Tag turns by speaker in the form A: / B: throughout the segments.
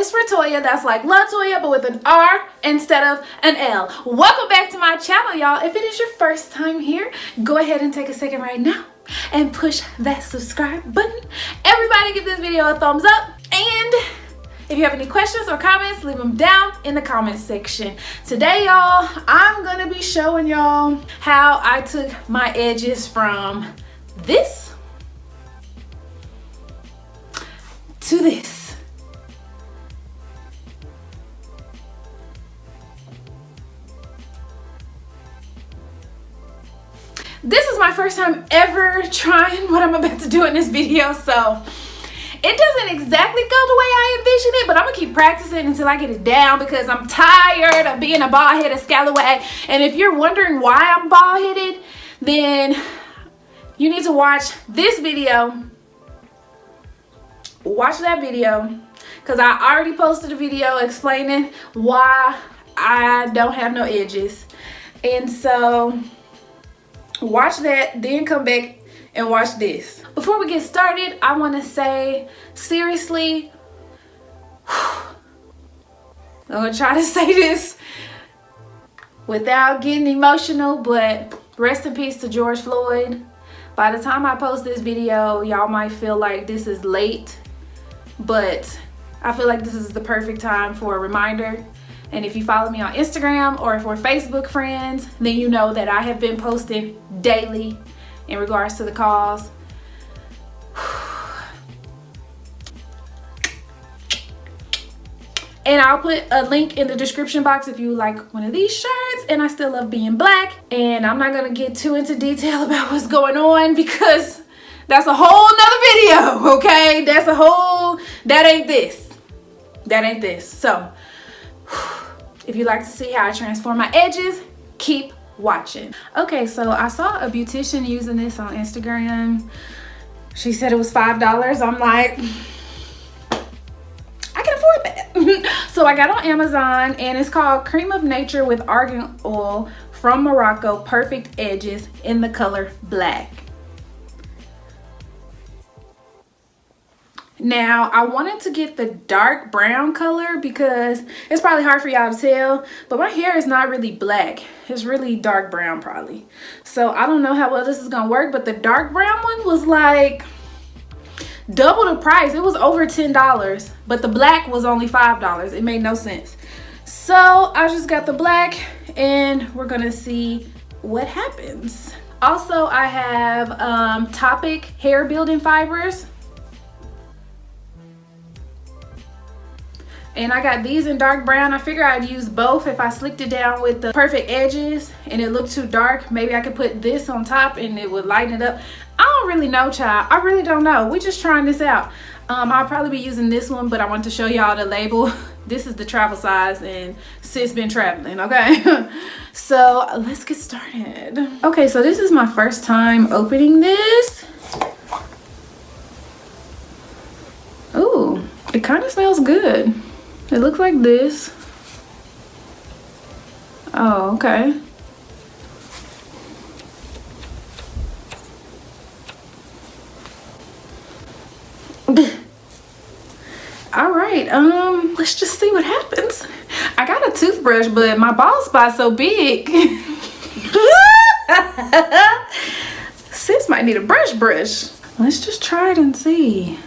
A: is for Toya. That's like LaToya, but with an R instead of an L. Welcome back to my channel, y'all. If it is your first time here, go ahead and take a second right now and push that subscribe button. Everybody give this video a thumbs up, and if you have any questions or comments, leave them down in the comment section. Today, y'all, I'm gonna be showing y'all how I took my edges from this to this. This is my first time ever trying what I'm about to do in this video, so it doesn't exactly go the way I envisioned it, but I'm gonna keep practicing until I get it down because I'm tired of being a bald-headed scallywag. And if you're wondering why I'm bald-headed, then you need to watch this video. Watch that video because I already posted a video explaining why I don't have no edges. And so watch that, then come back and watch this. Before we get started, I want to say, seriously, I'm gonna try to say this without getting emotional, but rest in peace to George Floyd. By the time I post this video, y'all might feel like this is late, but I feel like this is the perfect time for a reminder. And if you follow me on Instagram or if we're Facebook friends, then you know that I have been posting daily in regards to the cause. And I'll put a link in the description box if you like one of these shirts. And I still love being black. And I'm not gonna get too into detail about what's going on because that's a whole nother video, okay? That ain't this. That ain't this. So if you'd like to see how I transform my edges, keep watching. Okay, so I saw a beautician using this on Instagram. She said it was $5. I'm like, I can afford that. So I got on Amazon, and it's called Cream of Nature with Argan Oil from Morocco, Perfect Edges in the color black. Now, I wanted to get the dark brown color because it's probably hard for y'all to tell, but my hair is not really black. It's really dark brown probably. So I don't know how well this is gonna work, but the dark brown one was like double the price. It was over $10, but the black was only $5. It made no sense. So I just got the black and we're gonna see what happens. Also, I have Toppik hair building fibers. And I got these in dark brown. I figure I'd use both. If I slicked it down with the perfect edges and it looked too dark, maybe I could put this on top and it would lighten it up. I don't really know, child. I really don't know. We're just trying this out. I'll probably be using this one, but I want to show y'all the label. This is the travel size and sis been traveling, okay? So let's get started. Okay, so this is my first time opening this. Ooh, it kind of smells good. It looks like this. Oh, okay. All right, let's just see what happens. I got a toothbrush, but my bald spot's so big. Sis might need a brush. Let's just try it and see.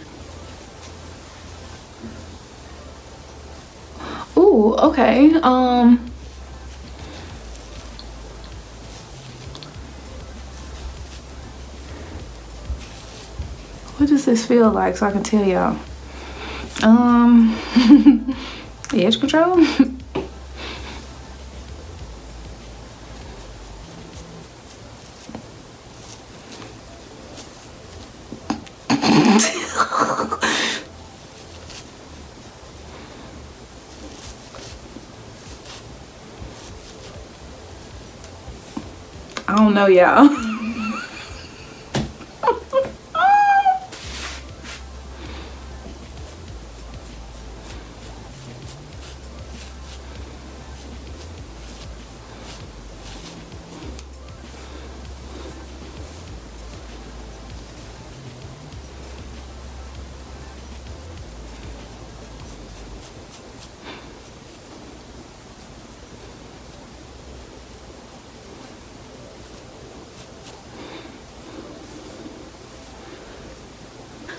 A: Ooh, okay. What does this feel like so I can tell y'all? Edge control? I don't know, y'all.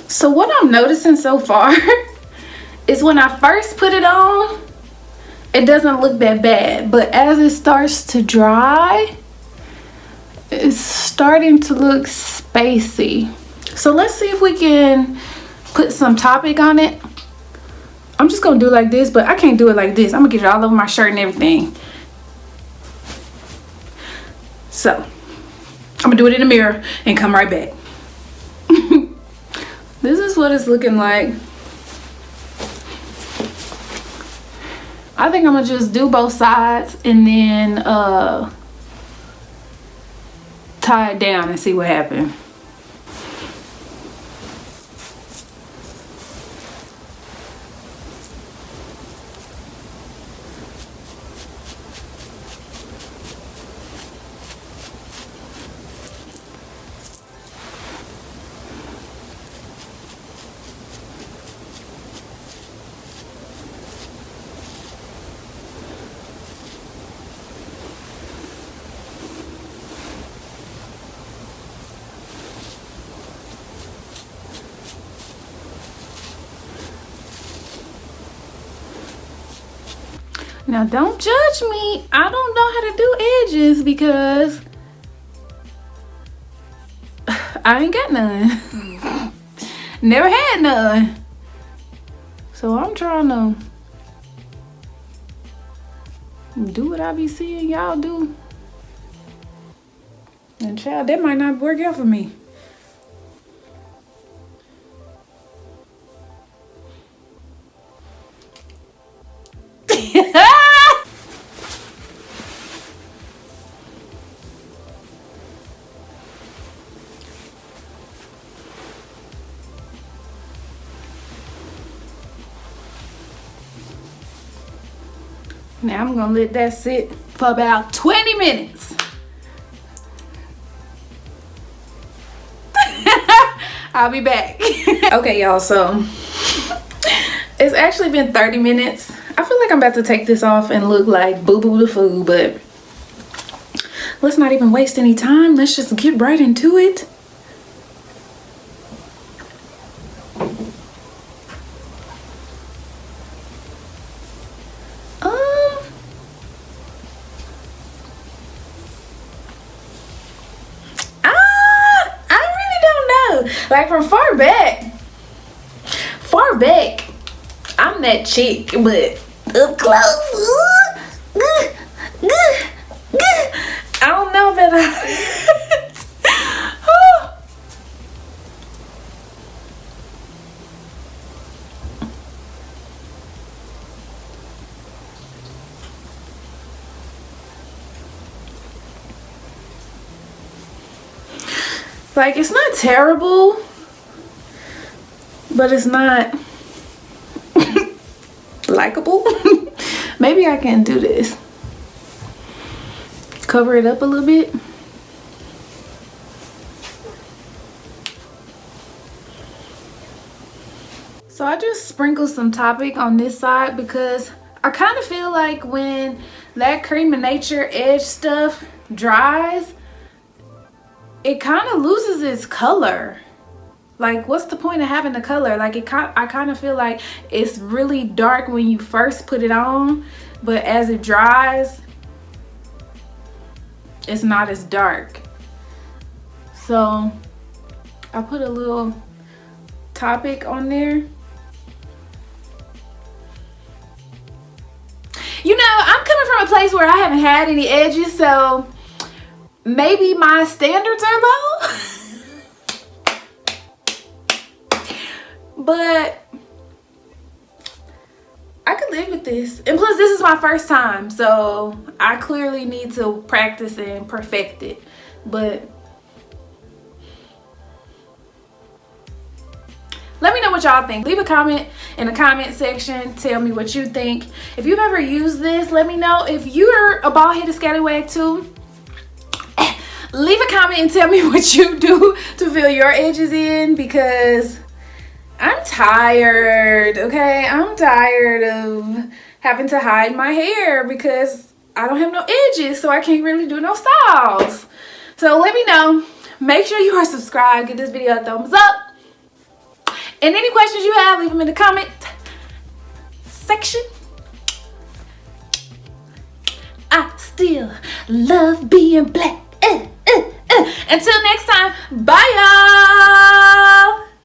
A: So what I'm noticing so far is when I first put it on, it doesn't look that bad, but as it starts to dry, it's starting to look spacey. So let's see if we can put some Toppik on it. I'm just gonna do it like this, but I can't do it like this. I'm gonna get it all over my shirt and everything. So I'm gonna do it in the mirror and come right back. This is what it's looking like. I think I'm gonna just do both sides and then tie it down and see what happens. Now don't judge me. I don't know how to do edges because I ain't got none. Never had none. So I'm trying to do what I be seeing y'all do. And child, that might not work out for me. Now I'm gonna let that sit for about 20 minutes. I'll be back. Okay, y'all, so it's actually been 30 minutes. I feel like I'm about to take this off and look like boo-boo the food, but let's not even waste any time. Let's just get right into it. Like from far back, I'm that chick, but up close, I don't know that like, it's not terrible, but it's not likable. Maybe I can do this. Cover it up a little bit. So I just sprinkled some Toppik on this side because I kind of feel like when that Creme of Nature edge stuff dries, it kind of loses its color. Like, what's the point of having the color? Like, I kind of feel like it's really dark when you first put it on, but as it dries, it's not as dark. So I put a little Toppik on there. You know, I'm coming from a place where I haven't had any edges, so maybe my standards are low. But I could live with this. And plus, this is my first time, so I clearly need to practice and perfect it. But let me know what y'all think. Leave a comment in the comment section. Tell me what you think. If you've ever used this, let me know. If you're a bald-headed scallywag too, leave a comment and tell me what you do to fill your edges in, because I'm tired, okay? I'm tired of having to hide my hair because I don't have no edges, so I can't really do no styles. So let me know. Make sure you are subscribed. Give this video a thumbs up. And any questions you have, leave them in the comment section. I still love being black. Until next time, bye y'all.